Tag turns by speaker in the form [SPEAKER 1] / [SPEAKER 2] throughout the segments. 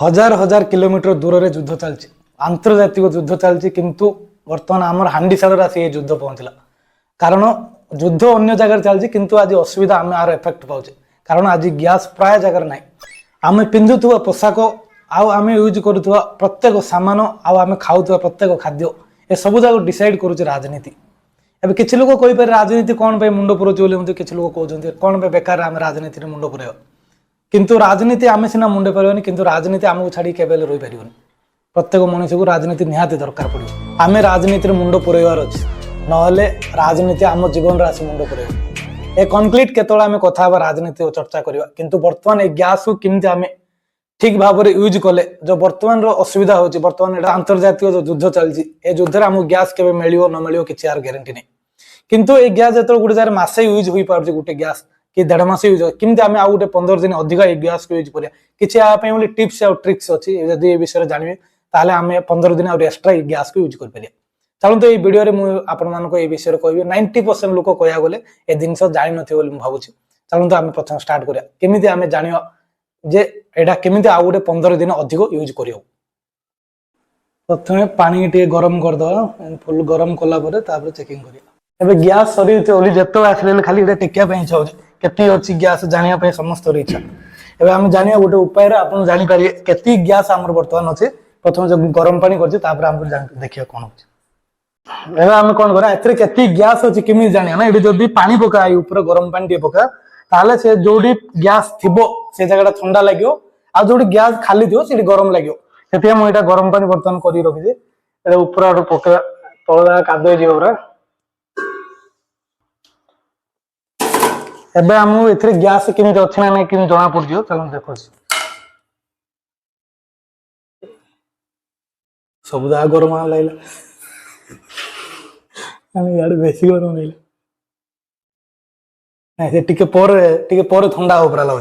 [SPEAKER 1] हजार हजार किलोमीटर दूर रे युद्ध चलती आंतर्जातिक युद्ध चलती किंतु वर्तमान आमर हांडीशाल आसी युद्ध पहुंचला कारण युद्ध अन्य जगह चलती किंतु आज असुविधा आम आर एफेक्ट पाचे कारण आज गैस प्राय जगह ना आम पिंधुवा पोशाक आम यूज करुवा प्रत्येक सामान आम खाऊवा प्रत्येक खाद्य ए सब जगह डिसाइड करुचे राजनीति। एवं किसी लोग कहीपर राजनीति कौन पे मुंड पुरोचे किसी लोग कहते कौन पे बेकार आम राजनीति मुंड पुरेवा किंतु राजनीति आम सीना मुंडे पारनी किंतु राजनीति आमको छाड़ी केवल रही पार प्रत्येक मनुष्य को राजनीति निहाती दरकार पड़ो आम राजनीति मुंड पुरेबार अच्छे नहले राजनीति आम जीवन आसी मुंड पुरेब ए कनक्लीट केतला आम कथा राजनीति चर्चा करवा किंतु बर्तमान ए गैस को किमती आम ठीक भाव में यूज कले जो बर्तमान असुविधा होची बर्तमान अंतर्जातीय जो युद्ध चलती ए युद्ध में आमको गैस के मिलो न मिलो किसी यार ग्यारंटी नहीं किंतु ए गैस जो गोटे जगह मसे यूज हो पारे गोटे गैस कि 1.5 मास यूज किमती आम आउ 15 दिन अधिक ए गैस को यूज करा कि टिप्स और ट्रिक्स अच्छी जब ये विषय जानवे ताहले आम 15 दिन और एक्सट्रा गैस को यूज कर पारे। चलते ये वीडियो रे मुझे विषय कह 90% लोक कह गले ए जिन जान न भावुँ चलते आम प्रथम स्टार्ट करा केमी आम जाना जे एटा केमी आउ गोटे 15 दिन अधिक यूज कर प्रथम पानी टे गरम करदे फुल गरम कलापर चेकिंग कर गैस सरी जिते आसे खाली टेकिया इच्छा हो केती अच्छी गैस जानापी समस्त इच्छा एवं आम जाना गोटे उपाय आप जापर के गैस आम बर्तमान अच्छे प्रथम जो गरम पानी कर देखिए कौन हो आम कौन करा के गैस अच्छी केमी जाना ये जब पानी पका ऊपर गरम पानी टे पका ताले से जो गैस थी से जगह ठंडा लगे आ जो गैस खाली थी से गरम लगे से मुझे गरम पानी बर्तमान कर रखी ऊपर पका तल कादे पूरा एबे हमू एथरे गैस केमिति अछि ना नै किन जणा पड़जियो चलो देखो सबदा गरम लागला আমি यार बेसी गरम लागला नै से टिके पर ठंडा हो परा लागो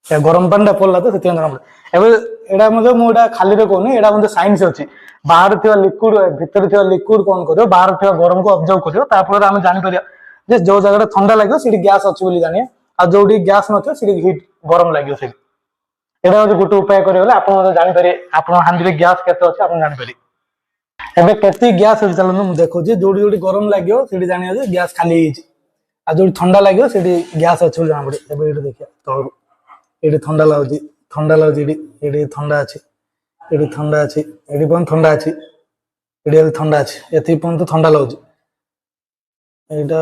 [SPEAKER 1] या गरम पानी पड़ला तो सेति जणा पड़ एबे एडा मजे मोडा खाली रे कोने एडा मजे साइंस अछि बाहर थिया लिक्विड भीतर थिया लिक्विड कोन करियो बाहर थिया गरम को ऑब्जर्व करियो तापर हम जानि परिया जे जो जगह ठंडा लगे सी गैस अच्छी बोली जाने आ जो गैस न हिट गरम लगे से गोटे उपाय करेंगे आप जापर आप हांडी गैस केते अच्छे आप जापर एवं के गैस चलते मुझे देखो जो गरम लगे से जाना गैस खाली आ जो ठंडा लगे से गैस अच्छे जाना पड़े ये देखिए तलू ये ठंडा लगुच ये ठंडा अच्छी ये ठंडा अच्छी ये ठंडा अच्छी ये ठंडा अच्छी ये ठंडा लगुच एटा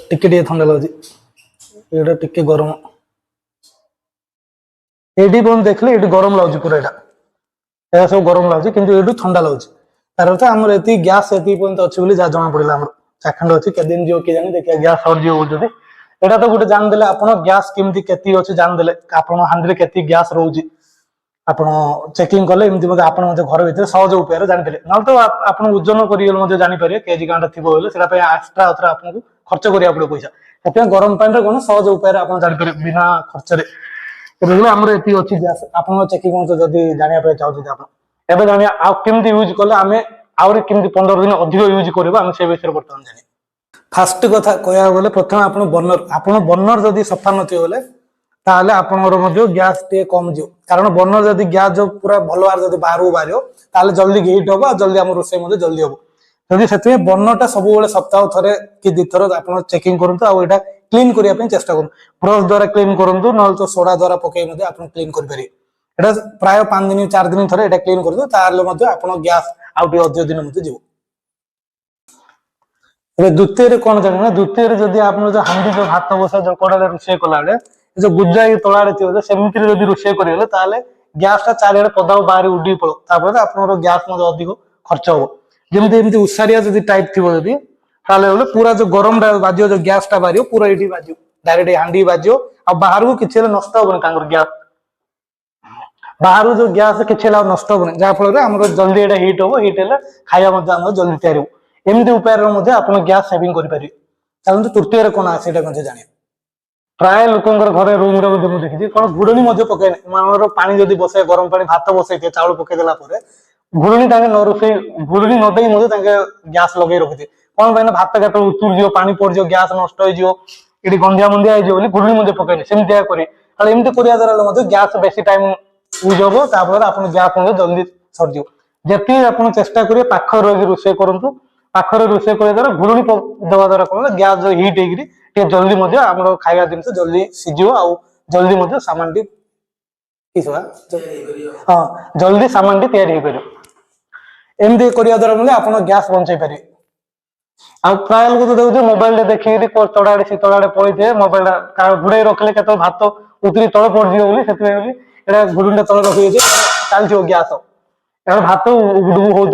[SPEAKER 1] टिके ठंडा लगे टिके गरम ये देखले ये गरम लगे पूरा यहाँ सब गरम लगे कि ये ठंडा लगे तार अर्थ आम ये गैस ये अच्छे बोली जहाँ जना पड़ा आम चाखंड अच्छी के दिन जीव किए जानी देखिए गैस सर बोलते यहाँ तो गोटे जानदे आप गैस केमती के अच्छे जानदे आप हांडी के गैस रोचे आप चेकिंग कले एमती आप घर भर सहज उपाय जानीपारे ना तो आप ओजन कर जानीपारे केजी गांठ थी एक्सट्रा आपको खर्च करा पड़े पैसा से गरम पानी कौन सहज उपाय आप जानीपारे बिना खर्च आमर ये अच्छी गैस आप चेकिंग जानापी चाहते आप एवं जाना आमती यूज कले आम आहरी कमी 15 दिन अधिक यूज करवा से विषय बर्तमान जानी फास्ट कथा कह गले प्रथम आप बर्नर जदि सफा नथिबे ताहले आपनकर गैस टे कम जो कारण बर्नर जदि गैस जो पूरा भल भाव बाहर बाहर जल्दी हीट हम जल्दी आम रोसे जल्दी हम जदि से बर्नरटा सब सप्ताह थे कि 2 थर आप चेकिंग करूँ आईटा क्लीन करने चेष्टा करूँ ब्रश द्वारा क्लीन करूँ ना तो सोडा द्वारा पकई आप क्लीन करेंगे यहाँ प्राय 5 दिन 4 दिन थे यहाँ क्लीन कर आप गैस आउट अधिक दिन जीव द्वितीय कौन जाना द्वितीय जदि आप हांडी जो भात बसा जो कड़ा रोषे कला जो गुजा तलाड़े थी सेमती जब रोषे करेंगे गैस टा चारिड़े पदा बाहर उड़ी पड़ो आप गैस अधिक खर्च हम जमी उसारिया जब टाइप थी जदि पूरा जो गरम बाज जो गैस टा बाहर पूरा ये बाज डायरेक्ट हांडी बाज बाहर को किसी नष्ट हम गैस बाहर जो गैस किसी नष्ट हम जहाँफल आम जल्दी ये हिट हम हिट है खाया जल्दी तैयारी एमती उपाय आप गैस सेविंग करेंगे चलते तृतीय कौन आसे जाना प्राय लोक घर रूम रे देखी कौन घुड़नी पकड़े पानी जब बसे गरम पानी भात बसई थे चाउल पकईदेला घुड़नी न रोसे घुड़नी न दे गैस लगे रखी कौन पाई भात के उतुर पानी पड़ गैस नष्ट हो गंधिया मंदिया घुड़नी पकड़े सेमती करें एमती करने द्वारा गैस बेसी टाइम यूज हम तापर आप गैस जल्दी सरीज जी आप चेष्टा करेंगे पाखे रही रोषे करूँ पाखे रोषे कर द्वारा घुड़ुणी देवा द्वारा कौन गैस जो हिट होगी जल्दी आम खाଇବା जिन जल्दी सीझ जल्दी सामान हाँ जल्दी सामान या एमती करने द्वारा आप गैस बंचाई पारे आ प्राय लोग तो देखो मोबाइल देखिए तड़ाड़े सी तड़ाड़े पड़े मोबाइल घुड़े रखले के भात उतरी तल पड़े घुड़ुंडा तल रखी चलती गैस भात उडू हो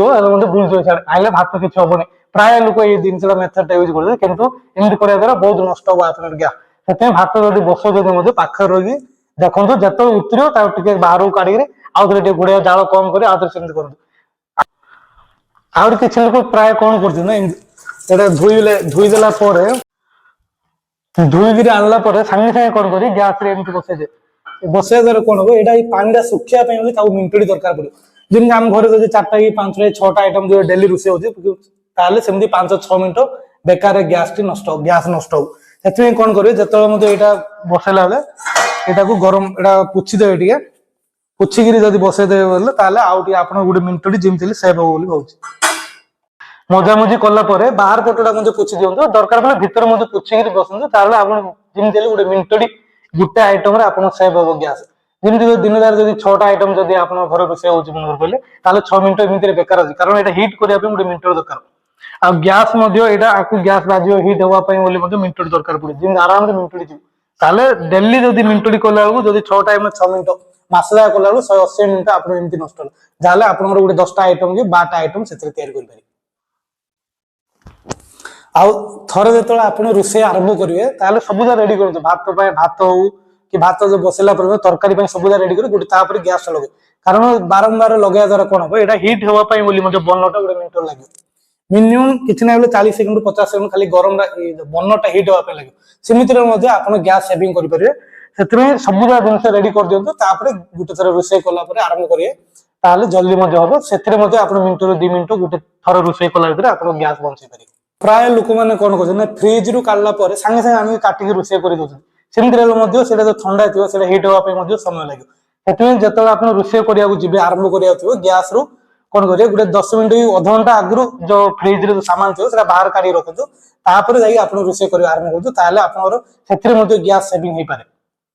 [SPEAKER 1] बुझे आइले भात किसी हेनी प्राय लोग ये जिनसा मेथड यूज करते एमती करने द्वारा बहुत नष्ट हम आप गैस से भात जब बस पाखे रही देखो जो उतरे बाहर को काढ़ी आउ थे घोड़े जाल कम कर आउे करूँ आउट किसी लोग प्राय कौन कर धोईदेला धोईक आनला सांगे सांगे कौन कर गैस बसई बसैया द्वारा कौन हम यहाँ पानी सुखा मिनिट दरकार पड़े जमी आम घर जब 4टा कि 5टा 6टा आइटम जो डेली रोषे होमती 5-6 मिनट बेकार गैस टी नष्ट गैस नष्ट हो कौन करेंगे जो यहाँ बसैला बेले यहाँ गरम यहाँ पुछीदे टे पुछिकी जब बसईदे बोले आउ आप गोटे मिनिट जमी सेव हम बोली मजामजी कलापर बाहर पटटा पुछी दिखाँ दरकार पड़े भितर पुछिकी बसतु आप जमी गोटे मिनिट गोटे आइटम आप सेव हम गैस जमी दिन दार जब 6टा आइटम जब आप घर रोषे होले 6 मिनट एमती बेकार अच्छे कारण यहाँ हिट करने गोटे मिनिट दरकार आ गैस गैस बाज हिट हाँपाई मिनिट दरकार पड़े जमी आराम से मिनिट जी डेली जब मिनिट कला जब 6टा 6 मिनट मस जाए कला 180 मिनट आप नष्ट जहाँ आप गोटे 10टा आइटम कि 12टा आइटम से आउ थरे जो आप रोषे आरंभ करेंगे सबुजा रेडी करूँ भात हो कि भात जो बसैला तरकारी सबुजा रेडी कर गोटे गैस लगे कारण बारंबार लगे द्वारा कौन हम यहाँ हिट हाँपाई बनटा गोटे मिनिट लगे मिनिमम किसी ना 40 सेकंड 50 सेकंड खाली गरम बनटा हिट हाँपाई लगे सेमती आप गैस सेविंग करेंगे से सबुजा जिन रेडी कर दिखाँ गोटे थर रोषे कलापर आरंभ करेंगे जल्दी हम से आप मिनिट 2 मिनिट गोटे थर रोषे कला आप गैस बंचाई पारे प्राय लोक मैंने कौन कर फ्रिज रू काढ़ला सांगे सांगे आने काटिक रोषे कर सेमती जो ठंडा थोड़ा हिट हाँपाई समय लगे जो आप रोषे करा आरंभ करा गैस रू कौन करेंगे गोटे 10 मिनट अधघंटा आगु जो फ्रिज रे सामान थी बाहर काढ़ी रखु तापर आप रोषे कर आरंभ करूँ आप गैस सेविंग हो पारे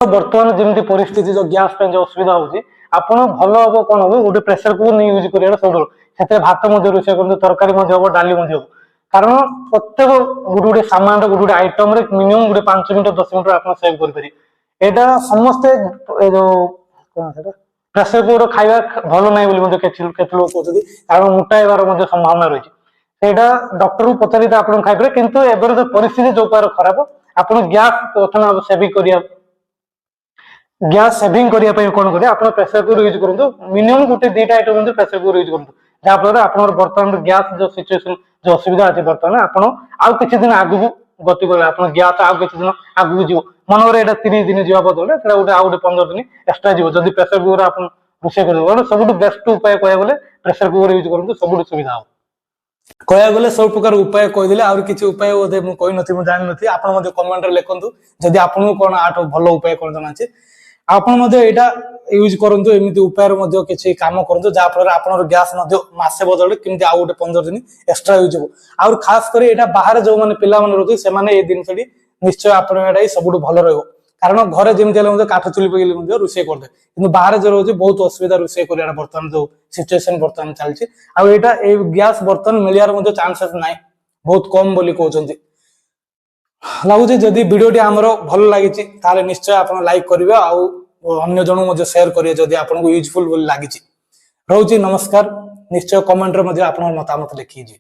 [SPEAKER 1] बर्तमान जमी परिस्थिति जो गैस जो असुविधा होगी आप भल हम कौन हम गोटे प्रेसर कुकर नहीं यूज कर सब भात रोषे कर तरकारी हम डाली हम कारण प्रत्येक गोटे गोटे सामान गोटे गोटे आइटम मिनिमम गोटे 5 मिनट 10 मिनट आप सेव कर समस्ते जो प्रेसर कुकर खाଇବା भल ना लोग कहते कारण मोटा होबार संभावना रही डॉक्टर को पचारि आप खाई किंतु एबर जो परिस्थिति जो खराब आप गैस प्रथम सेविंग गैस सेविंग करने कौन करेंगे आप प्रेसर कुकर यूज करूँ मिनिमम गोटे 2टा आइटम प्रेसर कुकर यूज करूँ जहाँफल आप बर्तमान गैस जो सिचुएसन जो असुविधा अच्छे बर्तमान आप किसी दिन आगू गति करेंगे आप गैस आउ किसी दिन आगू जीव मनोर यहाँ 30 दिन जावा बदले गोटे आउ 15 दिन एक्सट्रा जीव जब प्रेसर कुकर आप रोषे कर सब बेस्ट उपाय कह गले प्रेसर कुकर यूज करूँ सब सुविधा हम कह गले सब प्रकार उपाय कहदे आउ किसी उपाय बोधे मुझे नी जानी नी आप कमेंट लिखु जदि आपको कौन आठ भल उपाय कौन जाना आप यूज करूँ एमती उपाय किसी कम करूँ जहाँफल आप गैस मसे बदले कमी आउ गोटे 15 दिन एक्सट्रा यूज हो आउ खास कर यहाँ बाहर जो मैंने पिला रोचे से जिनस निश्चय आप सब भल रहा कारण घर जमी काठ चुली पकड़ रोषे करदे कि बाहर जो रोचे बहुत असुविधा रोषे कर बर्तमान जो सिचुएसन बर्तमान चलती आईटा गैस बर्तमान मिलियार चांसेस ना बहुत कम बोली कहते लगुच जदि वीडियोटी आमर भल लगी निश्चय आप लाइक करेंगे अन्य जन शेयर करेंगे जदि आपको यूजफुल लगी रोचे नमस्कार निश्चय कमेंट रे आप मतामत लिखिए।